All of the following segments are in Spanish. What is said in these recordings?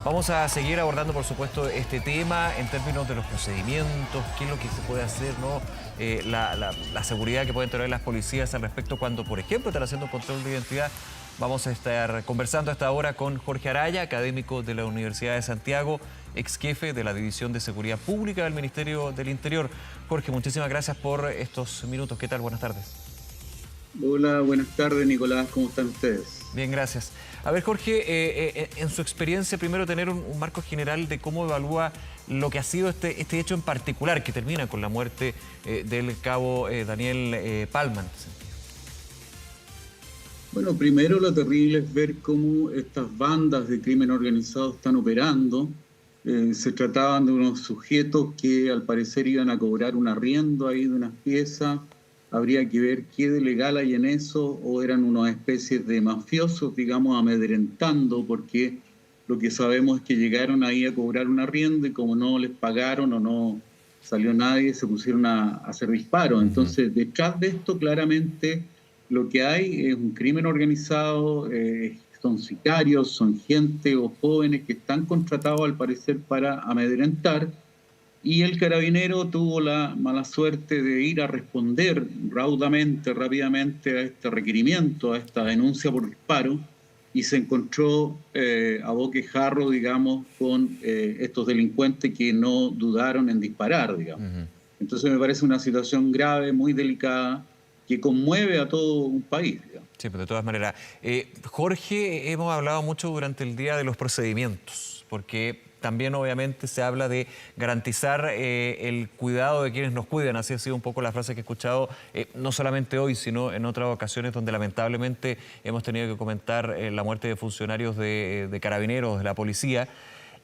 Vamos a seguir abordando, por supuesto, este tema en términos de los procedimientos, qué es lo que se puede hacer, ¿no? La seguridad que pueden tener las policías al respecto cuando, por ejemplo, están haciendo un control de identidad. Vamos a estar conversando a esta hora con Jorge Araya, académico de la Universidad de Santiago, ex jefe de la División de Seguridad Pública del Ministerio del Interior. Jorge, muchísimas gracias por estos minutos. ¿Qué tal? Buenas tardes. Hola, buenas tardes, Nicolás. ¿Cómo están ustedes? Bien, gracias. A ver, Jorge, en su experiencia, primero tener un marco general de cómo evalúa lo que ha sido este hecho en particular, que termina con la muerte del cabo Daniel Palma. Bueno, primero lo terrible es ver cómo estas bandas de crimen organizado están operando. Se trataban de unos sujetos que al parecer iban a cobrar un arriendo ahí de unas piezas. Habría que ver qué de legal hay en eso, o eran unas especies de mafiosos, digamos, amedrentando, porque lo que sabemos es que llegaron ahí a cobrar un arriendo y como no les pagaron o no salió nadie, se pusieron a hacer disparos. Entonces, detrás de esto claramente lo que hay es un crimen organizado, son sicarios, son gente o jóvenes que están contratados al parecer para amedrentar. Y el carabinero tuvo la mala suerte de ir a responder raudamente, rápidamente a este requerimiento, a esta denuncia por disparo, y se encontró a boquejarro, digamos, con estos delincuentes que no dudaron en disparar, digamos. Entonces me parece una situación grave, muy delicada, que conmueve a todo un país, digamos. Sí, pero de todas maneras. Jorge, hemos hablado mucho durante el día de los procedimientos, porque también obviamente se habla de garantizar el cuidado de quienes nos cuidan. Así ha sido un poco la frase que he escuchado, no solamente hoy, sino en otras ocasiones donde lamentablemente hemos tenido que comentar la muerte de funcionarios de carabineros, de la policía.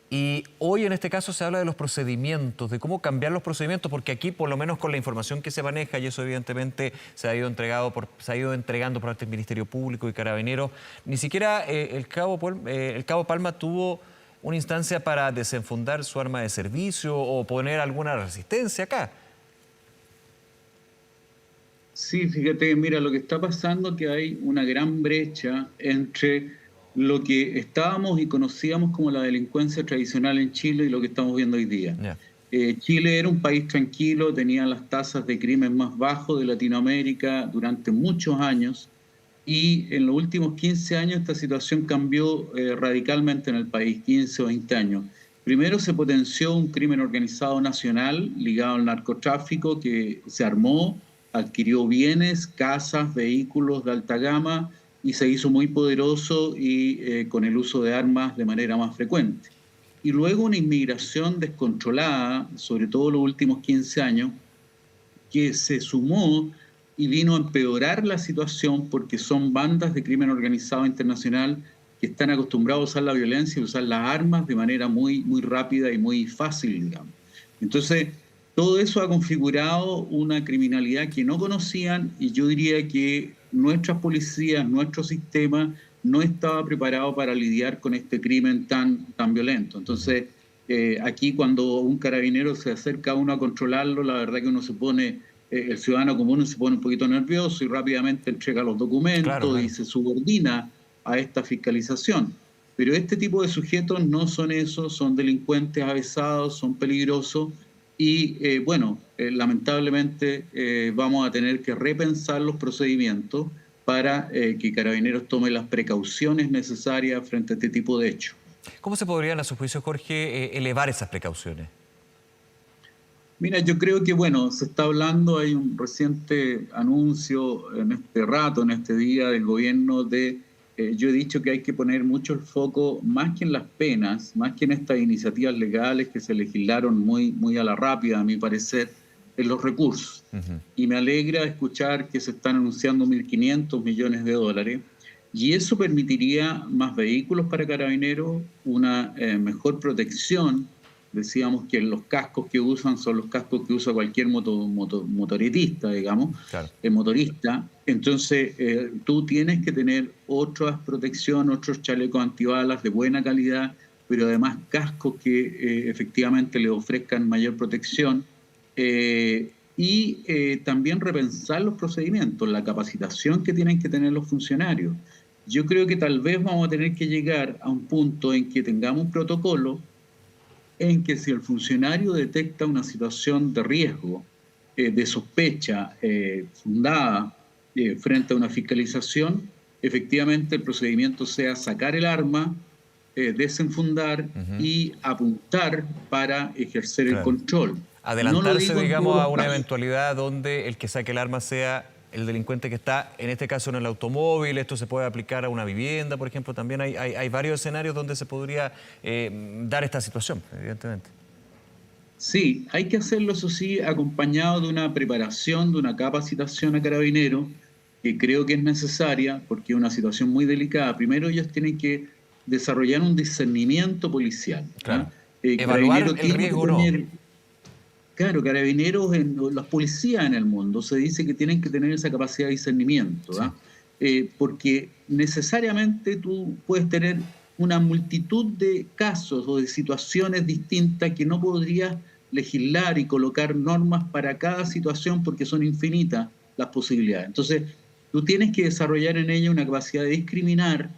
Y hoy en este caso se habla de los procedimientos, de cómo cambiar los procedimientos, porque aquí, por lo menos con la información que se maneja, y eso evidentemente se ha ido entregando por parte del Ministerio Público y Carabineros, ni siquiera el cabo Palma tuvo una instancia para desenfundar su arma de servicio o poner alguna resistencia acá. Sí, fíjate, mira, lo que está pasando es que hay una gran brecha entre lo que estábamos y conocíamos como la delincuencia tradicional en Chile y lo que estamos viendo hoy día. Yeah. Chile era un país tranquilo, tenía las tasas de crimen más bajos de Latinoamérica durante muchos años, y en los últimos 15 años esta situación cambió radicalmente en el país, 15 o 20 años. Primero se potenció un crimen organizado nacional ligado al narcotráfico que se armó, adquirió bienes, casas, vehículos de alta gama y se hizo muy poderoso y con el uso de armas de manera más frecuente. Y luego una inmigración descontrolada, sobre todo los últimos 15 años, que se sumó y vino a empeorar la situación porque son bandas de crimen organizado internacional que están acostumbrados a usar la violencia y usar las armas de manera muy, muy rápida y muy fácil, digamos. Entonces, todo eso ha configurado una criminalidad que no conocían, y yo diría que nuestras policías, nuestro sistema, no estaba preparado para lidiar con este crimen tan violento. Entonces, aquí cuando un carabinero se acerca a uno a controlarlo, la verdad que uno se pone, el ciudadano común se pone un poquito nervioso y rápidamente entrega los documentos, claro. Y se subordina a esta fiscalización. Pero este tipo de sujetos no son eso, son delincuentes avesados, son peligrosos y lamentablemente vamos a tener que repensar los procedimientos para que Carabineros tome las precauciones necesarias frente a este tipo de hechos. ¿Cómo se podrían, a su juicio, Jorge, elevar esas precauciones? Mira, yo creo que, se está hablando, hay un reciente anuncio en en este día del gobierno yo he dicho que hay que poner mucho el foco, más que en las penas, más que en estas iniciativas legales que se legislaron muy a la rápida, a mi parecer, en los recursos. Y me alegra escuchar que se están anunciando 1.500 millones de dólares, y eso permitiría más vehículos para Carabineros, una mejor protección. Decíamos que los cascos que usan son los cascos que usa cualquier motoritista, digamos, claro. El motorista. Entonces, tú tienes que tener otras protecciones, otros chalecos antibalas de buena calidad, pero además cascos que efectivamente le ofrezcan mayor protección. También repensar los procedimientos, la capacitación que tienen que tener los funcionarios. Yo creo que tal vez vamos a tener que llegar a un punto en que tengamos un protocolo en que si el funcionario detecta una situación de riesgo, de sospecha fundada frente a una fiscalización, efectivamente el procedimiento sea sacar el arma, desenfundar Ujú. y apuntar para ejercer el Claro. control. No lo Adelantarse, digo en todos digamos, a los una casos. eventualidad donde el que saque el arma sea el delincuente que está, en este caso, en el automóvil. Esto se puede aplicar a una vivienda, por ejemplo. También hay varios escenarios donde se podría dar esta situación, evidentemente. Sí, hay que hacerlo, eso sí, acompañado de una preparación, de una capacitación a carabineros, que creo que es necesaria porque es una situación muy delicada. Primero ellos tienen que desarrollar un discernimiento policial. Claro. Evaluar Carabinero el tiene que riesgo o no. tener, claro, carabineros, las policías en el mundo, se dice que tienen que tener esa capacidad de discernimiento, Sí. ¿ah? Porque necesariamente tú puedes tener una multitud de casos o de situaciones distintas que no podrías legislar y colocar normas para cada situación porque son infinitas las posibilidades. Entonces, tú tienes que desarrollar en ella una capacidad de discriminar,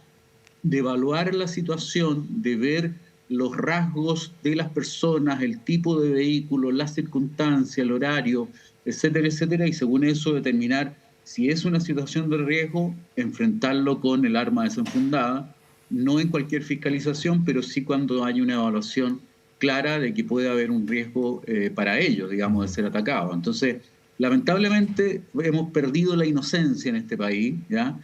de evaluar la situación, de ver los rasgos de las personas, el tipo de vehículo, las circunstancias, el horario, etcétera, etcétera, y según eso determinar si es una situación de riesgo, enfrentarlo con el arma desenfundada, no en cualquier fiscalización, pero sí cuando hay una evaluación clara de que puede haber un riesgo para ellos, digamos, de Ujú. ser atacados. Entonces, lamentablemente hemos perdido la inocencia en este país, ¿ya?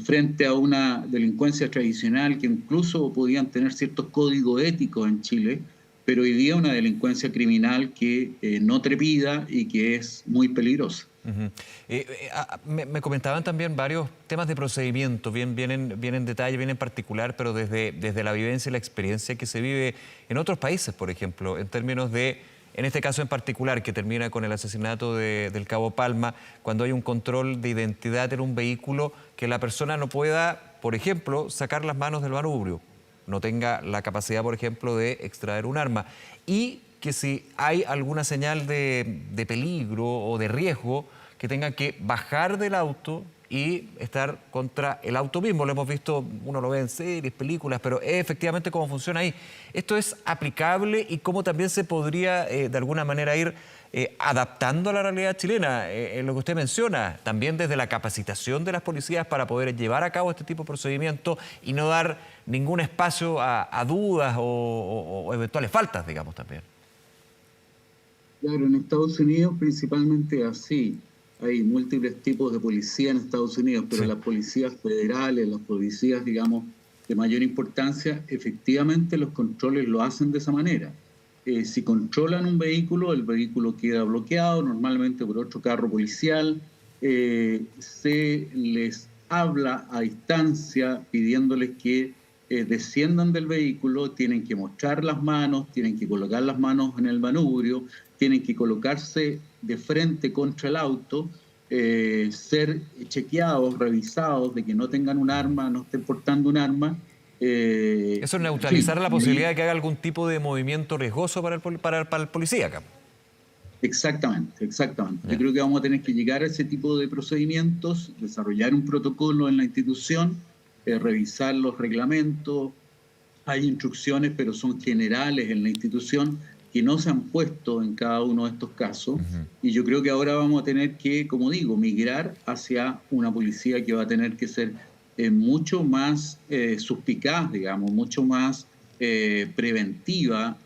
Frente a una delincuencia tradicional que incluso podían tener ciertos códigos éticos en Chile, pero hoy día una delincuencia criminal que no trepida y que es muy peligrosa. Ujú. Me comentaban también varios temas de procedimiento, bien en detalle, bien en particular, pero desde la vivencia y la experiencia que se vive en otros países, por ejemplo, en términos de, en este caso en particular, que termina con el asesinato del Cabo Palma, cuando hay un control de identidad en un vehículo, que la persona no pueda, por ejemplo, sacar las manos del manubrio, no tenga la capacidad, por ejemplo, de extraer un arma. Y que si hay alguna señal de peligro o de riesgo, que tengan que bajar del auto y estar contra el auto mismo. Lo hemos visto, uno lo ve en series, películas, pero es efectivamente cómo funciona ahí. ¿Esto es aplicable y cómo también se podría de alguna manera ir adaptando a la realidad chilena? En lo que usted menciona, también desde la capacitación de las policías para poder llevar a cabo este tipo de procedimientos y no dar ningún espacio a dudas o eventuales faltas, digamos, también. Claro, en Estados Unidos principalmente así. Hay múltiples tipos de policía en Estados Unidos, pero Sí. las policías federales, las policías, digamos, de mayor importancia, efectivamente los controles lo hacen de esa manera. Si controlan un vehículo, el vehículo queda bloqueado normalmente por otro carro policial, se les habla a distancia pidiéndoles que desciendan del vehículo, tienen que mostrar las manos, tienen que colocar las manos en el manubrio, tienen que colocarse de frente contra el auto, ser chequeados, revisados, de que no tengan un arma, no estén portando un arma. Eso es En fin, neutralizar la y posibilidad ahí, de que haga algún tipo de movimiento riesgoso para el policía acá. exactamente, exactamente. Yo Ya. creo que vamos a tener que llegar a ese tipo de procedimientos, desarrollar un protocolo en la institución, revisar los reglamentos. Hay instrucciones, pero son generales en la institución que no se han puesto en cada uno de estos casos. Ujú. Y yo creo que ahora vamos a tener que, como digo, migrar hacia una policía que va a tener que ser mucho más suspicaz, digamos, mucho más preventiva,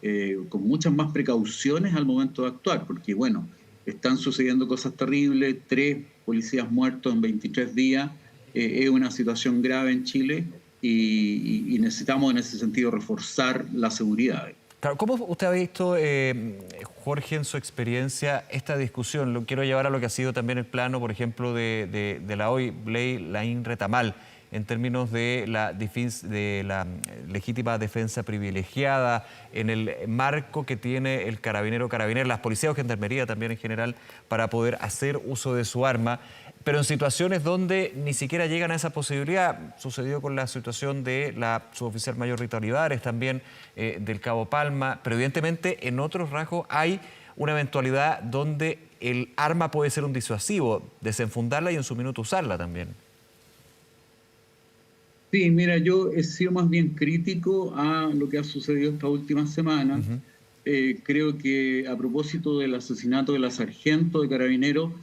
con muchas más precauciones al momento de actuar, porque bueno, están sucediendo cosas terribles, 3 policías muertos en 23 días, es una situación grave en Chile y necesitamos en ese sentido reforzar la seguridad. Claro, ¿cómo usted ha visto, Jorge, en su experiencia, esta discusión? Lo quiero llevar a lo que ha sido también el plano, por ejemplo, de la hoy ley Laín Retamal, en términos de la legítima defensa privilegiada, en el marco que tiene el carabinero, las policías o gendarmería también en general, para poder hacer uso de su arma, pero en situaciones donde ni siquiera llegan a esa posibilidad. Sucedió con la situación de la suboficial mayor Rita Olivares, también del Cabo Palma, pero evidentemente en otros rasgos hay una eventualidad donde el arma puede ser un disuasivo, desenfundarla y en su minuto usarla también. Sí, mira, yo he sido más bien crítico a lo que ha sucedido estas últimas semanas. Ujú. Creo que a propósito del asesinato de la sargento de Carabineros,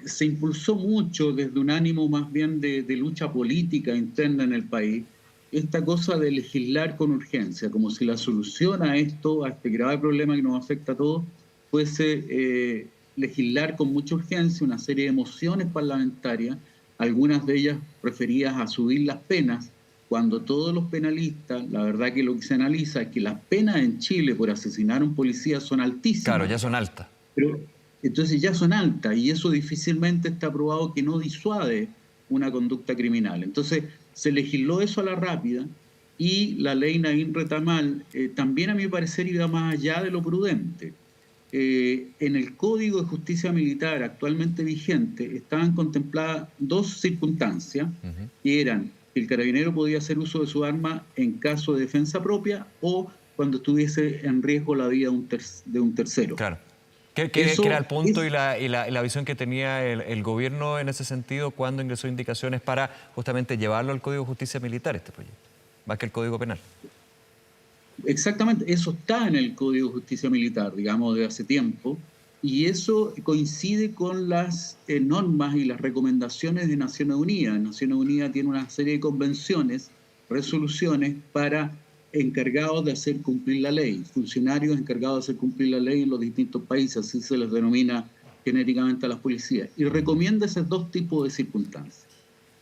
se impulsó mucho desde un ánimo más bien de lucha política interna en el país, esta cosa de legislar con urgencia, como si la solución a esto, a este grave problema que nos afecta a todos, fuese legislar con mucha urgencia una serie de mociones parlamentarias, algunas de ellas referidas a subir las penas, cuando todos los penalistas, la verdad que lo que se analiza es que las penas en Chile por asesinar a un policía son Claro, altísimas, ya son altas. pero entonces ya son altas y eso difícilmente está probado que no disuade una conducta criminal. Entonces se legisló eso a la rápida y la ley Naín Retamal también a mi parecer iba más allá de lo prudente. En el Código de Justicia Militar actualmente vigente estaban contempladas dos circunstancias Ujú. que eran que el carabinero podía hacer uso de su arma en caso de defensa propia o cuando estuviese en riesgo la vida de un tercero. Claro. ¿Qué era el Eso punto y es la visión que tenía el gobierno en ese sentido cuando ingresó indicaciones para justamente llevarlo al Código de Justicia Militar, este proyecto, más que el Código Penal? exactamente, eso está en el Código de Justicia Militar, digamos, de hace tiempo, y eso coincide con las normas y las recomendaciones de Naciones Unidas. Naciones Unidas tiene una serie de convenciones, resoluciones para encargados de hacer cumplir la ley, funcionarios encargados de hacer cumplir la ley en los distintos países, así se les denomina genéricamente a las policías, y recomienda esos dos tipos de circunstancias.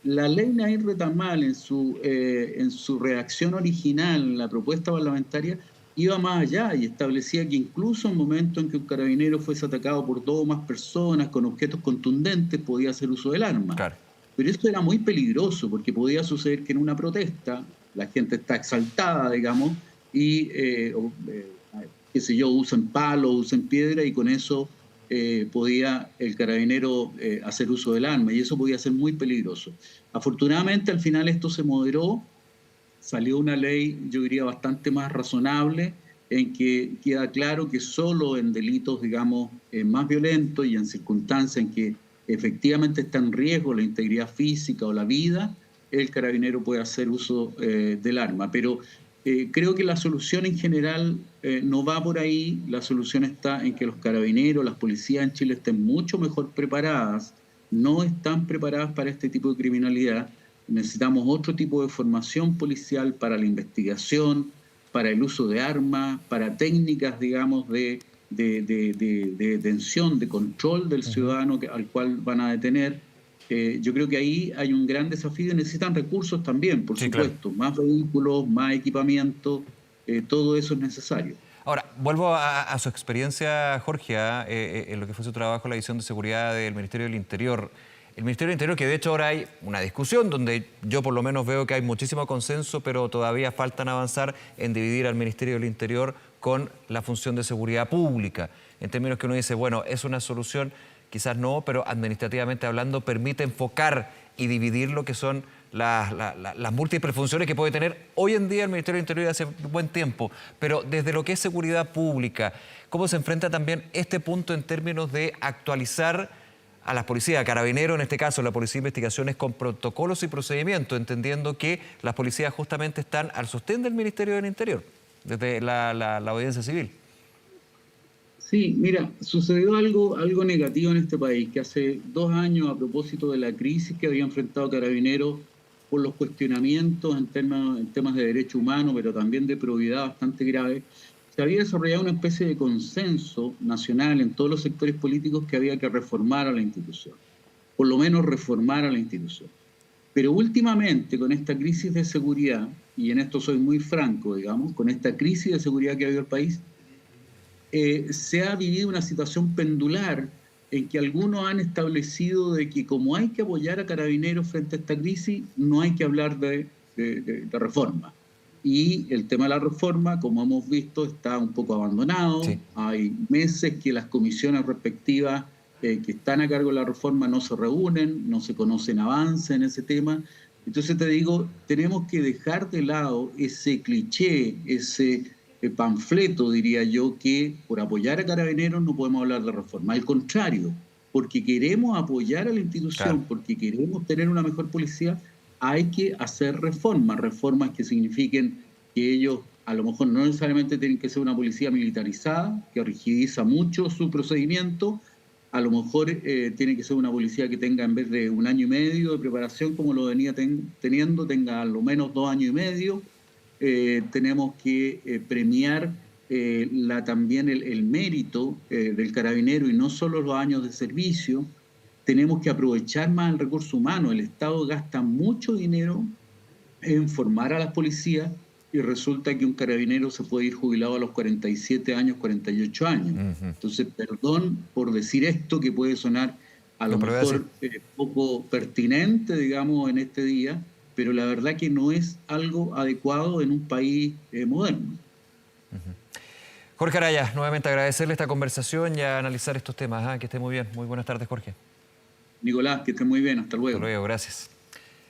La ley Nair Retamal en su redacción original, en la propuesta parlamentaria, iba más allá y establecía que incluso en momentos en que un carabinero fuese atacado por dos o más personas con objetos contundentes podía hacer uso del arma. Claro. Pero esto era muy peligroso porque podía suceder que en una protesta la gente está exaltada, digamos, y, qué sé yo, usen palo, usen piedra y con eso podía el carabinero hacer uso del arma y eso podía ser muy peligroso. Afortunadamente al final esto se moderó, salió una ley, yo diría, bastante más razonable, en que queda claro que solo en delitos, digamos, más violentos y en circunstancias en que efectivamente está en riesgo la integridad física o la vida, el carabinero puede hacer uso del arma. Pero creo que la solución en general no va por ahí, la solución está en que los carabineros, las policías en Chile estén mucho mejor preparadas, no están preparadas para este tipo de criminalidad. Necesitamos otro tipo de formación policial para la investigación, para el uso de armas, para técnicas, digamos, de detención, de control del Ujú. ciudadano al cual van a detener. Yo creo que ahí hay un gran desafío y necesitan recursos también, por Sí, claro. supuesto, más vehículos, más equipamiento, todo eso es necesario. Ahora, vuelvo a su experiencia, Jorge, en lo que fue su trabajo en la División de Seguridad del Ministerio del Interior. El Ministerio del Interior, que de hecho ahora hay una discusión donde yo por lo menos veo que hay muchísimo consenso, pero todavía faltan avanzar en dividir al Ministerio del Interior con la función de seguridad pública. En términos que uno dice, bueno, es una solución, quizás no, pero administrativamente hablando permite enfocar y dividir lo que son las múltiples funciones que puede tener hoy en día el Ministerio del Interior hace buen tiempo. Pero desde lo que es seguridad pública, ¿cómo se enfrenta también este punto en términos de actualizar a las policías, a Carabineros en este caso, la Policía de Investigaciones con protocolos y procedimientos, entendiendo que las policías justamente están al sostén del Ministerio del Interior, desde la audiencia civil? Sí, mira, sucedió algo negativo en este país, que hace 2 años, a propósito de la crisis que había enfrentado Carabineros por los cuestionamientos en temas de derecho humano, pero también de probidad bastante grave, se había desarrollado una especie de consenso nacional en todos los sectores políticos que había que reformar a la institución, por lo menos reformar a la institución. Pero últimamente, con esta crisis de seguridad, y en esto soy muy franco, digamos, con esta crisis de seguridad que ha habido el país, se ha vivido una situación pendular en que algunos han establecido de que como hay que apoyar a Carabineros frente a esta crisis, no hay que hablar de reforma. Y el tema de la reforma, como hemos visto, está un poco abandonado. Sí. Hay meses que las comisiones respectivas que están a cargo de la reforma no se reúnen, no se conocen avances en ese tema. Entonces te digo, tenemos que dejar de lado ese cliché, ese panfleto, diría yo, que por apoyar a Carabineros no podemos hablar de reforma. Al contrario, porque queremos apoyar a la Claro. institución, porque queremos tener una mejor policía, hay que hacer reformas que signifiquen que ellos a lo mejor no necesariamente tienen que ser una policía militarizada, que rigidiza mucho su procedimiento, a lo mejor tiene que ser una policía que tenga, en vez de 1 año y medio de preparación como lo venía teniendo, tenga al menos 2 años y medio. Tenemos que premiar también el mérito del carabinero y no solo los años de servicio. Tenemos que aprovechar más el recurso humano. El Estado gasta mucho dinero en formar a las policías y resulta que un carabinero se puede ir jubilado a los 47 años, 48 años. Entonces, perdón por decir esto, que puede sonar a lo mejor poco pertinente, digamos, en este día, pero la verdad que no es algo adecuado en un país moderno. Jorge Araya, nuevamente agradecerle esta conversación y a analizar estos temas. Que esté muy bien. Muy buenas tardes, Jorge. Nicolás, que esté muy bien. Hasta luego. Hasta luego, gracias.